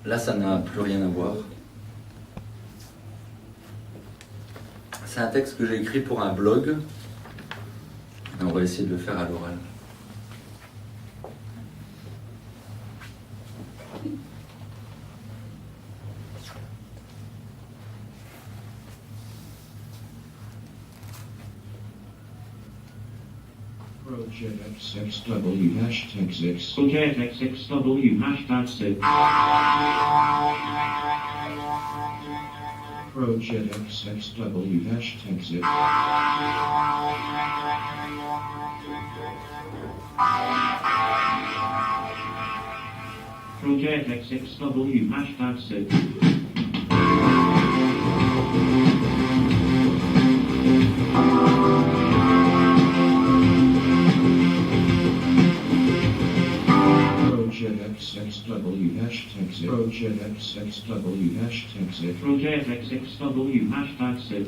Là, ça n'a plus rien à voir. C'est un texte que j'ai écrit pour un blog. Et on va essayer de le faire à l'oral. Project XXW hashtag 6. Project XXW hashtag 6. Project XXW hashtag 6. Project XXW hashtag 6. Project XXW hashtag 6. Project XXW hashtag 6. Project XXW hashtag 6.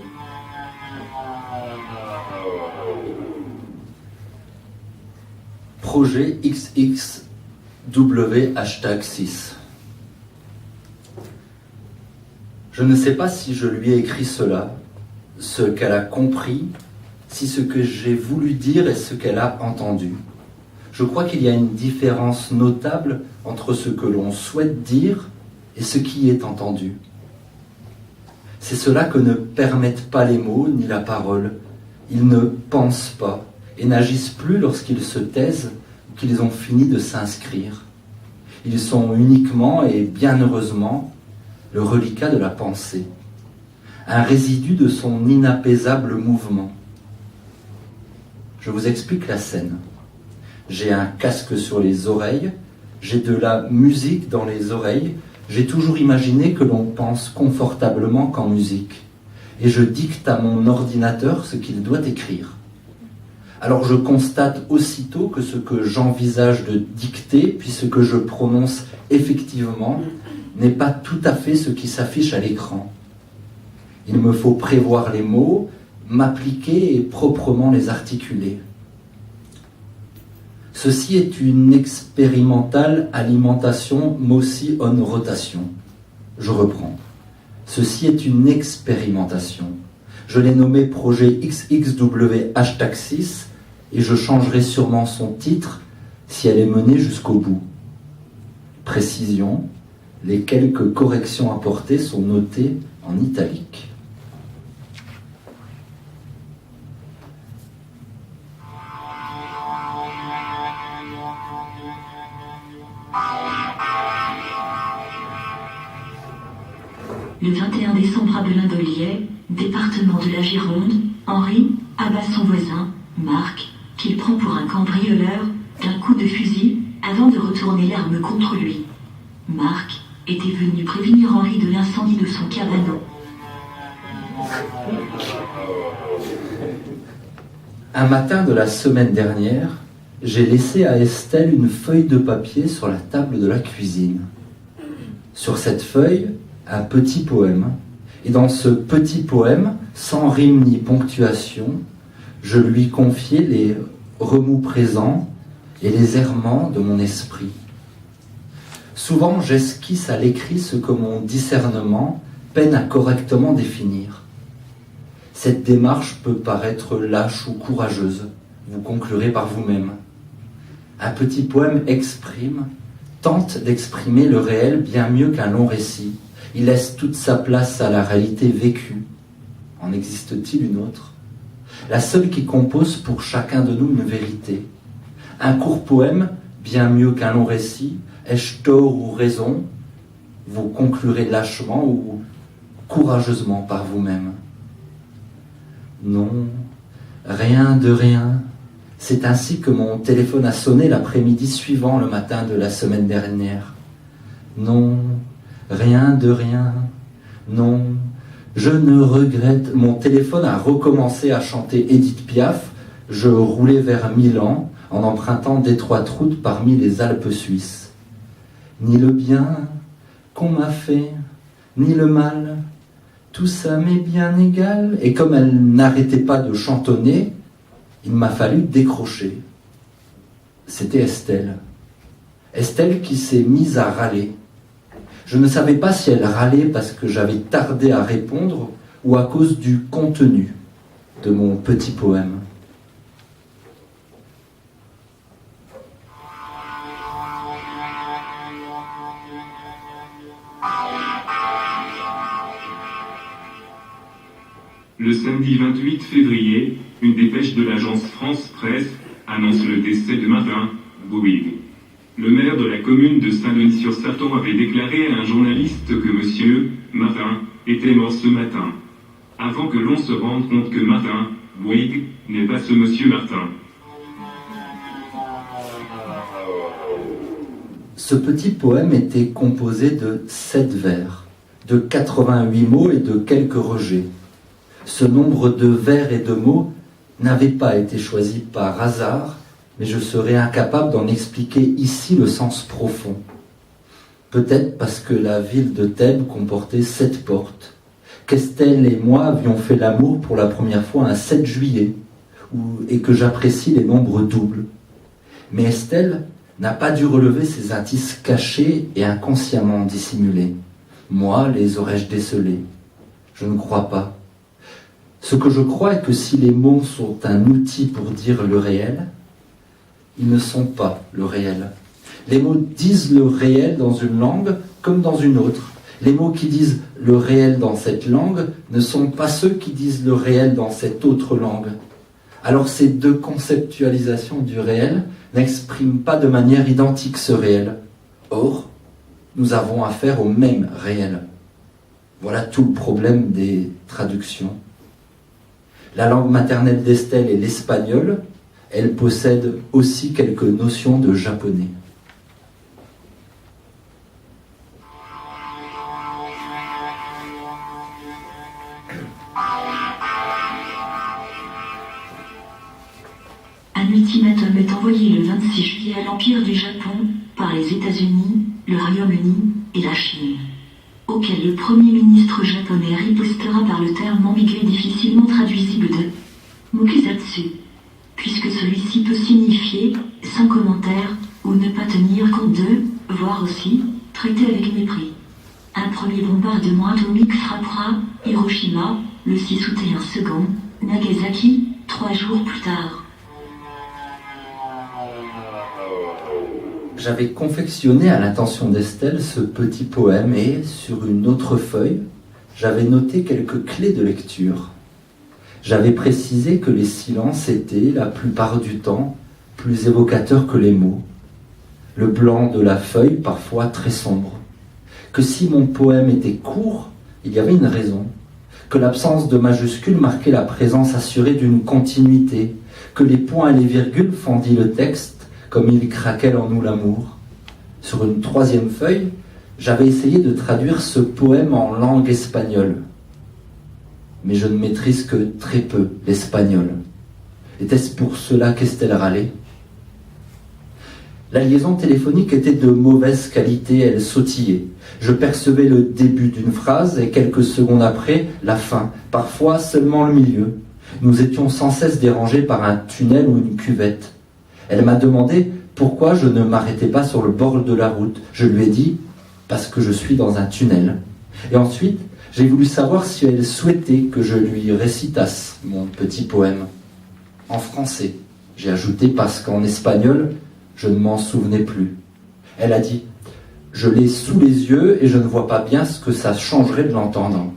Projet XXW hashtag 6. Je ne sais pas si je lui ai écrit cela, ce qu'elle a compris, si ce que j'ai voulu dire est ce qu'elle a entendu. Je crois qu'il y a une différence notable entre ce que l'on souhaite dire et ce qui est entendu. C'est cela que ne permettent pas les mots ni la parole. Ils ne pensent pas et n'agissent plus lorsqu'ils se taisent ou qu'ils ont fini de s'inscrire. Ils sont uniquement et bien heureusement le reliquat de la pensée, un résidu de son inapaisable mouvement. Je vous explique la scène. J'ai un casque sur les oreilles, j'ai de la musique dans les oreilles, j'ai toujours imaginé que l'on pense confortablement qu'en musique, et je dicte à mon ordinateur ce qu'il doit écrire. Alors je constate aussitôt que ce que j'envisage de dicter, puis ce que je prononce effectivement, n'est pas tout à fait ce qui s'affiche à l'écran. Il me faut prévoir les mots, m'appliquer et proprement les articuler. Ceci est une expérimentale alimentation Mossy on rotation. Je reprends. Ceci est une expérimentation. Je l'ai nommé projet XXW hashtag 6 et je changerai sûrement son titre si elle est menée jusqu'au bout. Précision, les quelques corrections apportées sont notées en italique. Le 21 décembre à Belin-Dollier, département de la Gironde, Henri abat son voisin, Marc, qu'il prend pour un cambrioleur, d'un coup de fusil, avant de retourner l'arme contre lui. Marc était venu prévenir Henri de l'incendie de son cabanon. Un matin de la semaine dernière, j'ai laissé à Estelle une feuille de papier sur la table de la cuisine. Sur cette feuille, un petit poème. Et dans ce petit poème, sans rime ni ponctuation, je lui confiais les remous présents et les errements de mon esprit. Souvent, j'esquisse à l'écrit ce que mon discernement peine à correctement définir. Cette démarche peut paraître lâche ou courageuse, vous conclurez par vous-même. Un petit poème tente d'exprimer le réel bien mieux qu'un long récit. Il laisse toute sa place à la réalité vécue. En existe-t-il une autre? La seule qui compose pour chacun de nous une vérité. Un court poème, bien mieux qu'un long récit, ai-je tort ou raison? Vous conclurez lâchement ou courageusement par vous-même. Non, rien de rien. C'est ainsi que mon téléphone a sonné l'après-midi suivant le matin de la semaine dernière. Non, rien de rien. Non, je ne regrette. Mon téléphone a recommencé à chanter Édith Piaf. Je roulais vers Milan en empruntant d'étroites routes parmi les Alpes suisses. Ni le bien qu'on m'a fait, ni le mal, tout ça m'est bien égal. Et comme elle n'arrêtait pas de chantonner, il m'a fallu décrocher. C'était Estelle. Estelle qui s'est mise à râler. Je ne savais pas si elle râlait parce que j'avais tardé à répondre ou à cause du contenu de mon petit poème. Le samedi 28 février, une dépêche de l'agence France Presse annonce le décès de Martin Bouygues. Le maire de la commune de Saint-Denis-sur-Sarton avait déclaré à un journaliste que Monsieur Martin était mort ce matin, avant que l'on se rende compte que Martin Bouygues n'est pas ce Monsieur Martin. Ce petit poème était composé de 7 vers, de 88 mots et de quelques rejets. Ce nombre de vers et de mots n'avait pas été choisi par hasard, mais je serais incapable d'en expliquer ici le sens profond. Peut-être parce que la ville de Thèbes comportait 7 portes, qu'Estelle et moi avions fait l'amour pour la première fois un 7 juillet, et que j'apprécie les nombres doubles. Mais Estelle n'a pas dû relever ces indices cachés et inconsciemment dissimulés. Moi, les aurais-je décelés? Je ne crois pas. Ce que je crois est que si les mots sont un outil pour dire le réel, ils ne sont pas le réel. Les mots disent le réel dans une langue comme dans une autre. Les mots qui disent le réel dans cette langue ne sont pas ceux qui disent le réel dans cette autre langue. Alors ces deux conceptualisations du réel n'expriment pas de manière identique ce réel. Or, nous avons affaire au même réel. Voilà tout le problème des traductions. La langue maternelle d'Estelle est l'espagnol. Elle possède aussi quelques notions de japonais. Un ultimatum est envoyé le 26 juillet à l'Empire du Japon par les États-Unis, le Royaume-Uni et la Chine, auquel le Premier ministre japonais ripostera par le terme ambigu et difficilement traduisible de Mukizatsu, puisque celui-ci peut signifier sans commentaire ou ne pas tenir compte de, voire aussi traiter avec mépris. Un premier bombardement atomique frappera Hiroshima le 6 août et un second Nagasaki 3 jours plus tard. J'avais confectionné à l'intention d'Estelle ce petit poème et, sur une autre feuille, j'avais noté quelques clés de lecture. J'avais précisé que les silences étaient, la plupart du temps, plus évocateurs que les mots. Le blanc de la feuille, parfois très sombre. Que si mon poème était court, il y avait une raison. Que l'absence de majuscules marquait la présence assurée d'une continuité. Que les points et les virgules fendaient le texte, comme il craquait en nous l'amour. Sur une troisième feuille, j'avais essayé de traduire ce poème en langue espagnole. Mais je ne maîtrise que très peu l'espagnol. Était-ce pour cela qu'Estelle râlait? La liaison téléphonique était de mauvaise qualité, elle sautillait. Je percevais le début d'une phrase et quelques secondes après, la fin, parfois seulement le milieu. Nous étions sans cesse dérangés par un tunnel ou une cuvette. Elle m'a demandé pourquoi je ne m'arrêtais pas sur le bord de la route. Je lui ai dit « parce que je suis dans un tunnel ». Et ensuite, j'ai voulu savoir si elle souhaitait que je lui récitasse mon petit poème. En français, j'ai ajouté parce qu'en espagnol, je ne m'en souvenais plus. Elle a dit « je l'ai sous les yeux et je ne vois pas bien ce que ça changerait de l'entendre ».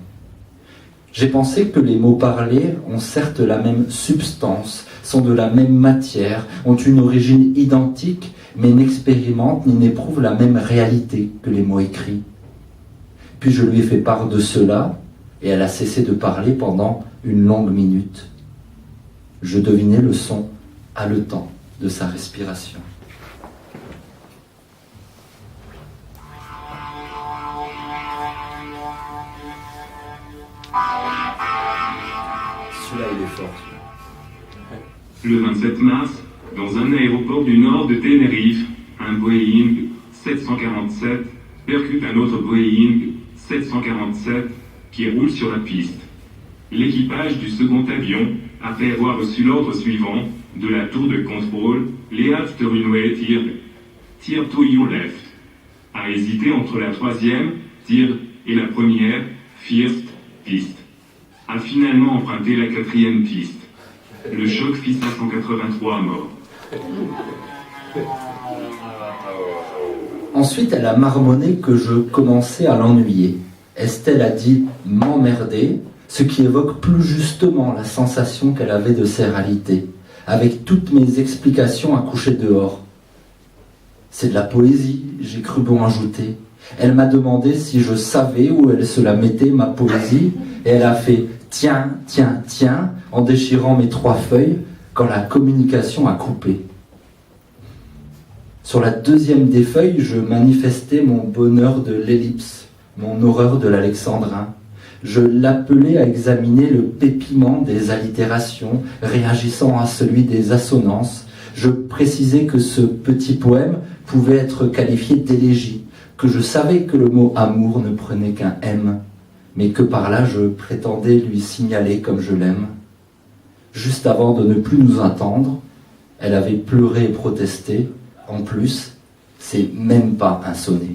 J'ai pensé que les mots parlés ont certes la même substance, sont de la même matière, ont une origine identique, mais n'expérimentent ni n'éprouvent la même réalité que les mots écrits. Puis je lui ai fait part de cela, et elle a cessé de parler pendant une longue minute. Je devinais le son haletant de sa respiration. Celui-là, il est fort. Le 27 mars, dans un aéroport du nord de Tenerife, un Boeing 747 percute un autre Boeing 747 qui roule sur la piste. L'équipage du second avion, après avoir reçu l'ordre suivant de la tour de contrôle, Left runway clear to your left, a hésité entre la troisième tir, et la première, first, piste, a finalement emprunté la 4e piste. Le choc fit 583 morts. Ensuite, elle a marmonné que je commençais à l'ennuyer. Estelle a dit « m'emmerder », ce qui évoque plus justement la sensation qu'elle avait de ces réalités, avec toutes mes explications à coucher dehors. C'est de la poésie, j'ai cru bon ajouter. Elle m'a demandé si je savais où elle se la mettait, ma poésie, et elle a fait « tiens, tiens, tiens » en déchirant mes 3 feuilles quand la communication a coupé. Sur la 2e des feuilles, je manifestais mon bonheur de l'ellipse, mon horreur de l'alexandrin. Je l'appelais à examiner le pépiment des allitérations, réagissant à celui des assonances. Je précisais que ce petit poème pouvait être qualifié d'élégie, que je savais que le mot amour ne prenait qu'un M, mais que par là je prétendais lui signaler comme je l'aime. Juste avant de ne plus nous entendre, elle avait pleuré et protesté. En plus, c'est même pas un sonnet.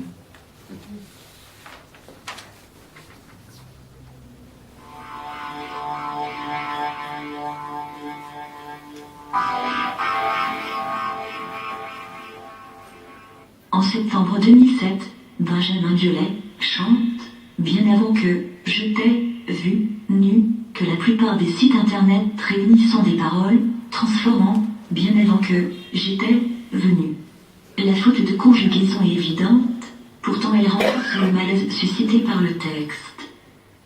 En septembre 2007, Benjamin Biolay chante « Bien avant que je t'ai vu nu », que la plupart des sites internet réunissant des paroles, transformant « bien avant que j'étais venu ». La faute de conjugaison est évidente, pourtant elle renforce le malaise suscité par le texte.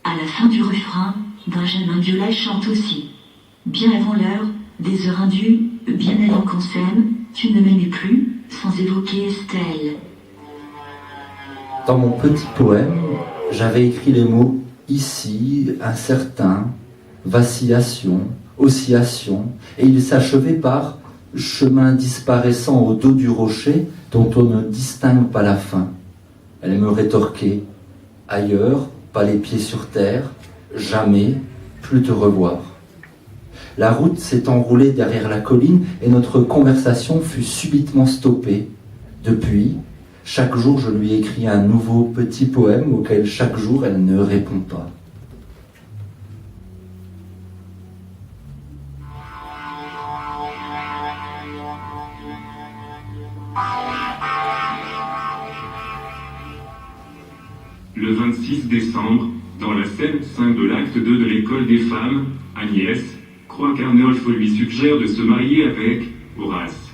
À la fin du refrain, Benjamin Biolay chante aussi « Bien avant l'heure, des heures indues, bien avant qu'on s'aime, tu ne m'aimais plus », sans évoquer Estelle. Dans mon petit poème, j'avais écrit les mots « ici »,« incertain »,« vacillation »,« oscillation », et il s'achevait par « chemin disparaissant au dos du rocher dont on ne distingue pas la fin ». Elle me rétorquait « ailleurs, pas les pieds sur terre, jamais, plus te revoir ». La route s'est enroulée derrière la colline et notre conversation fut subitement stoppée. Depuis, chaque jour je lui écris un nouveau petit poème auquel chaque jour elle ne répond pas. Le 26 décembre, dans la scène 5 de l'acte 2 de l'école des femmes, Agnès croit qu'Arnolphe lui suggère de se marier avec Horace.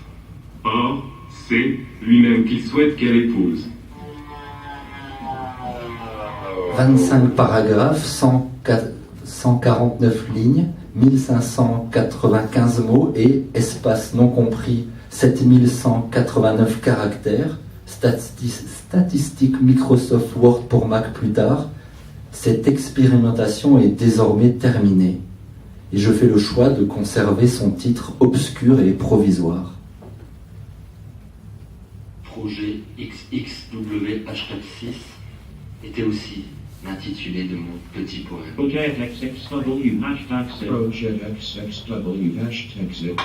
Or, c'est lui-même qu'il souhaite qu'elle épouse. 25 paragraphes, 149 lignes, 1595 mots et, espace non compris, 7189 caractères, statistique Microsoft Word pour Mac plus tard. Cette expérimentation est désormais terminée et je fais le choix de conserver son titre obscur et provisoire. Projet XXW hashtag 6 était aussi l'intitulé de mon petit poème. Project XXW hashtag 6. Project XXW hashtag 6.